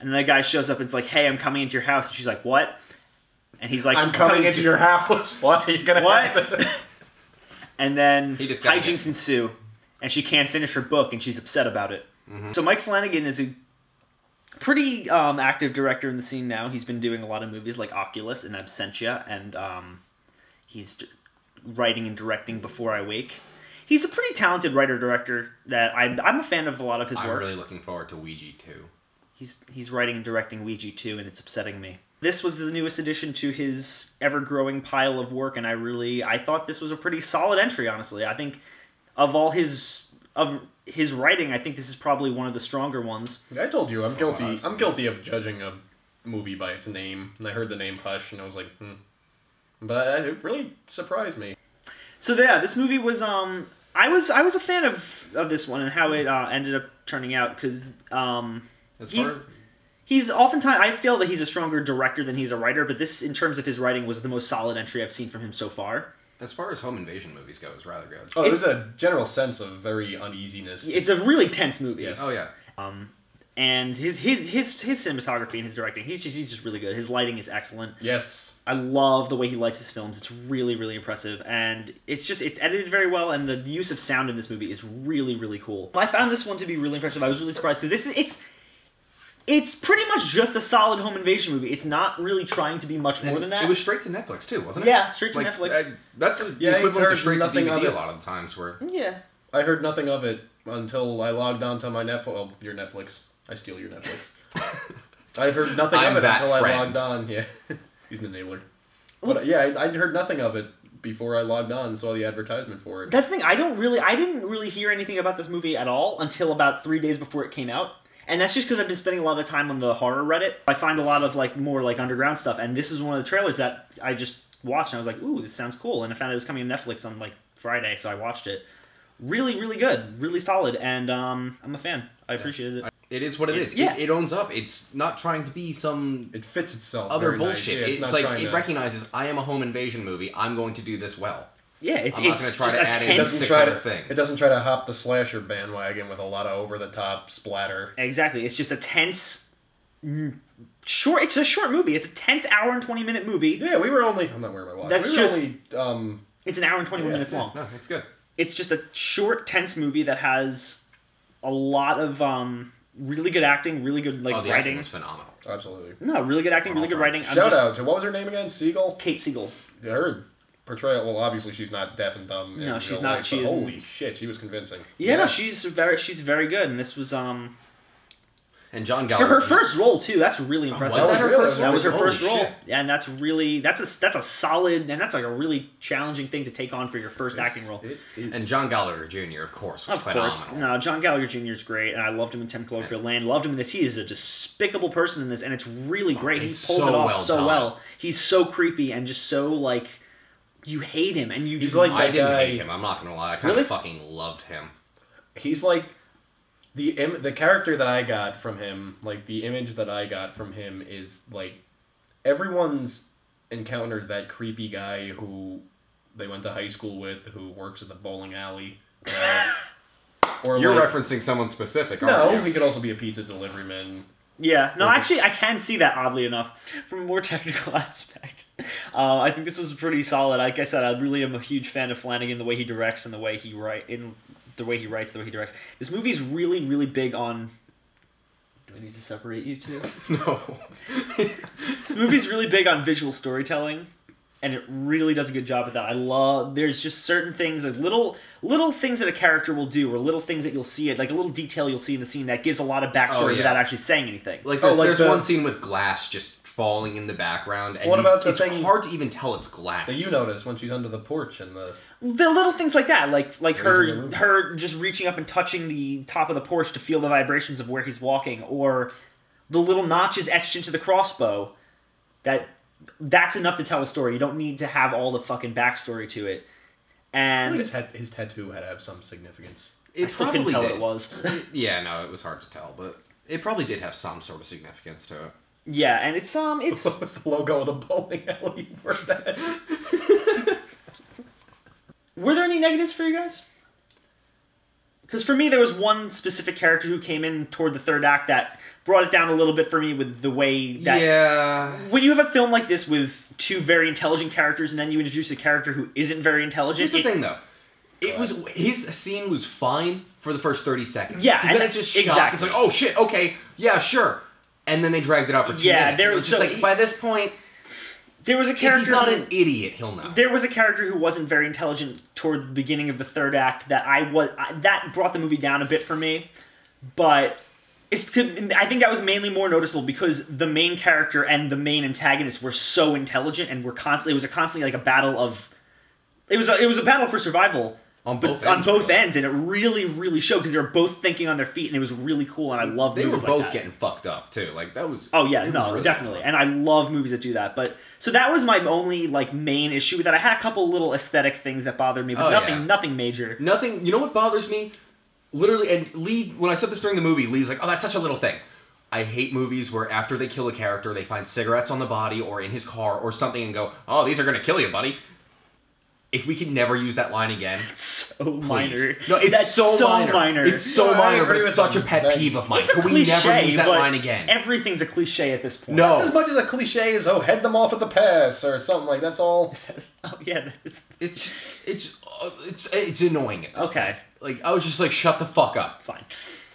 And the guy shows up and it's like, hey, I'm coming into your house. And she's like, what? And he's like, I'm coming into your house. What? You're gonna what? And then hijinks ensue. And she can't finish her book and she's upset about it. Mm-hmm. So Mike Flanagan is a pretty active director in the scene now. He's been doing a lot of movies like Oculus and Absentia. And he's writing and directing Before I Wake. He's a pretty talented writer-director that I'm a fan of a lot of his work. I'm really looking forward to Ouija 2. He's writing and directing Ouija 2, and it's upsetting me. This was the newest addition to his ever-growing pile of work, and I thought this was a pretty solid entry, honestly. I think of all his writing, I think this is probably one of the stronger ones. I told you, I'm guilty. I'm guilty of judging a movie by its name, and I heard the name Hush, and I was like, But it really surprised me. So yeah, this movie was I was a fan of this one and how it ended up turning out because he's oftentimes I feel that he's a stronger director than he's a writer, but this in terms of his writing was the most solid entry I've seen from him so far. As far as home invasion movies go, it's rather good. Oh, there's a general sense of very uneasiness. It's a really tense movie. Yes. Oh yeah. And his cinematography and his directing, he's just really good. His lighting is excellent. Yes. I love the way he lights his films. It's really, really impressive. And it's edited very well, and the use of sound in this movie is really, really cool. I found this one to be really impressive. I was really surprised, because it's pretty much just a solid home invasion movie. It's not really trying to be much more than that. It was straight to Netflix, too, wasn't it? Yeah, straight to Netflix. That's the equivalent to straight to DVD a lot of the times. Where Yeah. I heard nothing of it until I logged onto my Netflix. Oh, your Netflix. I steal your Netflix. I heard nothing of it until I logged on. Yeah. He's an enabler. But yeah, I heard nothing of it before I logged on and saw the advertisement for it. That's the thing. I didn't really hear anything about this movie at all until about 3 days before it came out. And that's just because I've been spending a lot of time on the horror Reddit. I find a lot of more underground stuff, and this is one of the trailers that I just watched, and I was like, ooh, this sounds cool. And I found it was coming to Netflix on Friday, so I watched it. Really, really good. Really solid, and I'm a fan. I appreciated it. it is what it is. Yeah. It owns up. It's not trying to be some... It fits itself. Other bullshit. Nice. Yeah, it's like it recognizes, I am a home invasion movie. I'm going to do this well. Yeah, I'm not going to try to add in 6 other things. It doesn't try to hop the slasher bandwagon with a lot of over-the-top splatter. Exactly. It's just a tense... It's a short movie. It's a tense hour and 20-minute movie. Yeah, we were only... I'm not wearing my watch. That's just... Only, it's an hour and 21 minutes long. No, it's good. It's just a short, tense movie that has a lot of really good acting, really good the writing. acting was phenomenal. Absolutely. No, really good acting, really good writing. Shout out to, what was her name again? Siegel? Kate Siegel. Her portrayal, well, obviously she's not deaf and dumb. No, she's not. Life, holy shit, she was convincing. Yeah, no, she's very good, and this was And John Gallagher for her first role too. That's really impressive. Was that her first role? That was her first role, shit. and that's a solid, and that's a really challenging thing to take on for your first acting role. And John Gallagher Jr., of course, was phenomenal. No, John Gallagher Jr. is great, and I loved him in 10 Cloverfield Lane. Loved him in this. He is a despicable person in this, and it's really great. He pulls it off so well. He's so creepy and just so you hate him, and you. He's like I didn't hate him. I'm not gonna lie. I kind of fucking loved him. He's like. The character that I got from him, the image that I got from him is, everyone's encountered that creepy guy who they went to high school with, who works at the bowling alley. Or You're referencing someone specific, aren't you? No, he could also be a pizza delivery man. Yeah, no, actually, I can see that, oddly enough, from a more technical aspect. I think this was pretty solid. Like I said, I really am a huge fan of Flanagan, the way he directs and the way he writes, the way he directs. This movie's really, really big on... Do I need to separate you two? No. This movie's really big on visual storytelling, and it really does a good job at that. There's just certain things, little things that a character will do, or little things that you'll see, a little detail you'll see in the scene that gives a lot of backstory without actually saying anything. There's one scene with glass just falling in the background, and it's hard to even tell it's glass. That you notice when she's under the porch and the little things like that, like her just reaching up and touching the top of the porch to feel the vibrations of where he's walking, or the little notches etched into the crossbow. That's enough to tell a story. You don't need to have all the fucking backstory to it. And his tattoo had to have some significance. I still couldn't tell what it was. Yeah, no, it was hard to tell, but it probably did have some sort of significance to it. Yeah, and it's What was the logo of the bowling alley for that? Were there any negatives for you guys? Because for me, there was one specific character who came in toward the third act that brought it down a little bit for me with the way that when you have a film like this with two very intelligent characters and then you introduce a character who isn't very intelligent. Here's the thing, though. His scene was fine for the first 30 seconds. Yeah, and then it's just shock. It's like, oh shit, okay, yeah, sure. And then they dragged it out for 2 minutes. There was just like, by this point, there was a character. If he's not an idiot, he'll know. There was a character who wasn't very intelligent toward the beginning of the third act that brought the movie down a bit for me, but. I think that was mainly more noticeable because the main character and the main antagonist were so intelligent and it was constantly like a battle of it was a battle for survival on both ends, and it really showed because they were both thinking on their feet, and it was really cool, and I love movies like that. They were both getting fucked up too. Like that was really definitely cool. And I love movies that do that. But so that was my only like main issue with that. I had a couple little aesthetic things that bothered me, but nothing major. Nothing. You know what bothers me? Literally, and Lee, when I said this during the movie, Lee's like, oh, that's such a little thing. I hate movies where after they kill a character, they find cigarettes on the body or in his car or something and go, oh, these are going to kill you, buddy. If we could never use that line again. It's so minor. No, it's so minor. It's so minor, but it's such a pet peeve of mine. It's a cliche, we never use that line again? Everything's a cliche at this point. No. That's as much as a cliche as, oh, head them off at the pass or something like that's all. It's annoying at this point. Like, I was just like, shut the fuck up. Fine.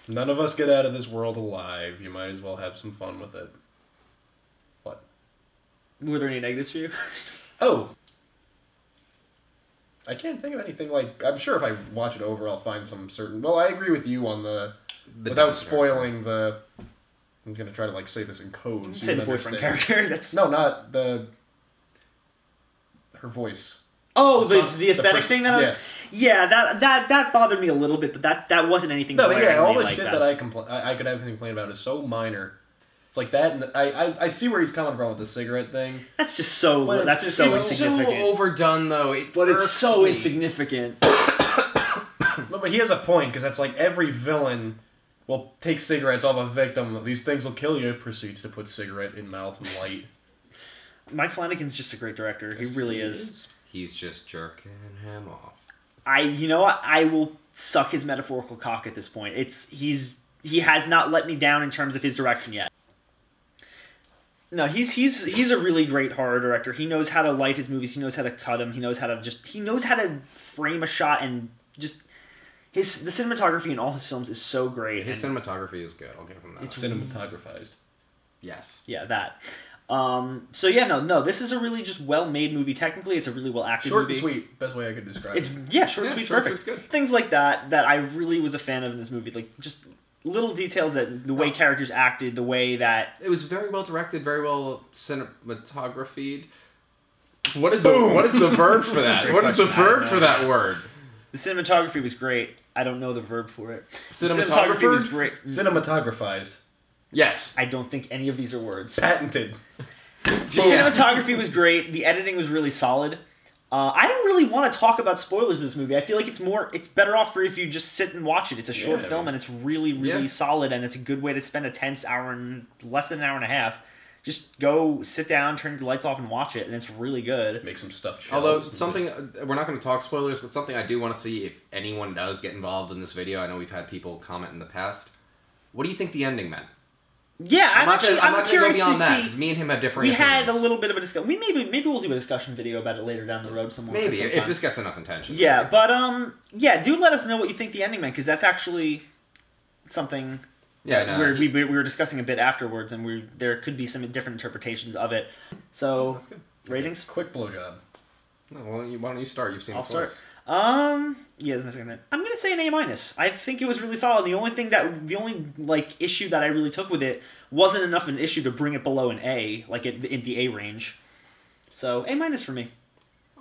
None of us get out of this world alive. You might as well have some fun with it. What? Were there any negatives for you? Oh. I can't think of anything like... I'm sure if I watch it over, I'll find some certain... Well, I agree with you on the without spoiling the... I'm going to try to like say this in code. Say the boyfriend character. That's... No, not the... Her voice. Oh, the aesthetic thing that I was... Yes. Yeah, that bothered me a little bit, but that wasn't anything. No, but yeah, all the shit that I could have anything complain about is so minor. It's like that, and I see where he's coming from with the cigarette thing. That's just so insignificant. It's so overdone, though. It's so insignificant. But he has a point, because that's like every villain will take cigarettes off a victim. These things will kill you. Proceeds to put cigarette in mouth and light. Mike Flanagan's just a great director. He really is. He's just jerking him off. You know what? I will suck his metaphorical cock at this point. He has not let me down in terms of his direction yet. No, he's a really great horror director. He knows how to light his movies. He knows how to cut them. He knows how to frame a shot and just the cinematography in all his films is so great. His cinematography is good. I'll give him that. It's cinematographized. Yes. Yeah, that. So yeah, no, this is a really just well-made movie. Technically, it's a really well-acted movie. Short and sweet, best way I could describe it. Short and sweet, perfect. Good. Things like that I really was a fan of in this movie. Like just little details that the way characters acted, the way that it was very well directed, very well cinematographied. What is the verb for that? What is the verb for that word? The cinematography was great. I don't know the verb for it. Cinematography was great. Cinematographized. Yes. I don't think any of these are words. Patented. The cinematography was great. The editing was really solid. I didn't really want to talk about spoilers of this movie. I feel like it's better off for if you just sit and watch it. It's a short film and it's really solid, and it's a good way to spend a tense hour and less than an hour and a half. Just go sit down, turn your lights off, and watch it, and it's really good. Make some stuff. Although we're not going to talk spoilers, but something I do want to see if anyone does get involved in this video. I know we've had people comment in the past. What do you think the ending meant? Yeah, I'm not going to go beyond that, see. because me and him have different opinions. had a little bit of a discussion. Maybe we'll do a discussion video about it later down the road somewhere. Maybe, if this gets enough attention. Yeah, but, do let us know what you think the ending meant, because that's actually something we were discussing a bit afterwards, and there could be some different interpretations of it. So, that's good. Ratings? Quick blowjob. No, well, why don't you start? You've seen I'll it twice. Start. Yeah, it's my second minute. I'm gonna say an A-. I think it was really solid. The only issue that I really took with it wasn't enough an issue to bring it below an A, like in the A range. So A- for me.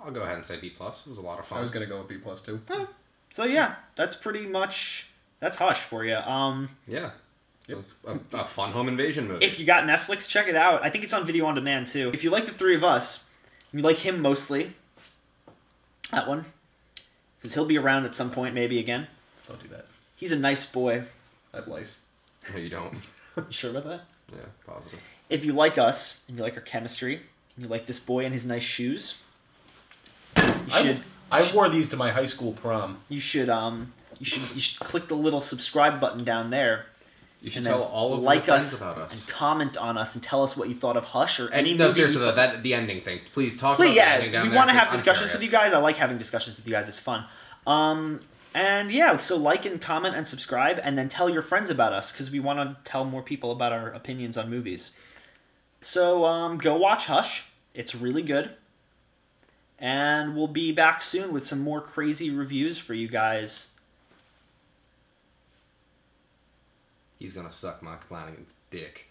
I'll go ahead and say B+. It was a lot of fun. I was gonna go with B+ too. Oh. So yeah, that's pretty much Hush for you. Yeah. It was a fun home invasion movie. If you got Netflix, check it out. I think it's on video on demand too. If you like the three of us, you like him mostly. That one. Because he'll be around at some point, maybe again. Don't do that. He's a nice boy. I have lice. No, you don't. You sure about that? Yeah, positive. If you like us, and you like our chemistry, and you like this boy and his nice shoes, you should... I wore these to my high school prom. You should click the little subscribe button down there, You should And tell then all of like your friends us about and us. comment on us and tell us what you thought of Hush or any And, movie. no, seriously, though, the ending thing. Please talk Please, about the ending down we there. want to have 'cause I'm discussions with you curious. guys. I like having discussions with you guys. It's fun. And yeah, so like and comment and subscribe, and then tell your friends about us because we want to tell more people about our opinions on movies. So go watch Hush. It's really good. And we'll be back soon with some more crazy reviews for you guys. He's gonna suck Mike Flanagan's dick.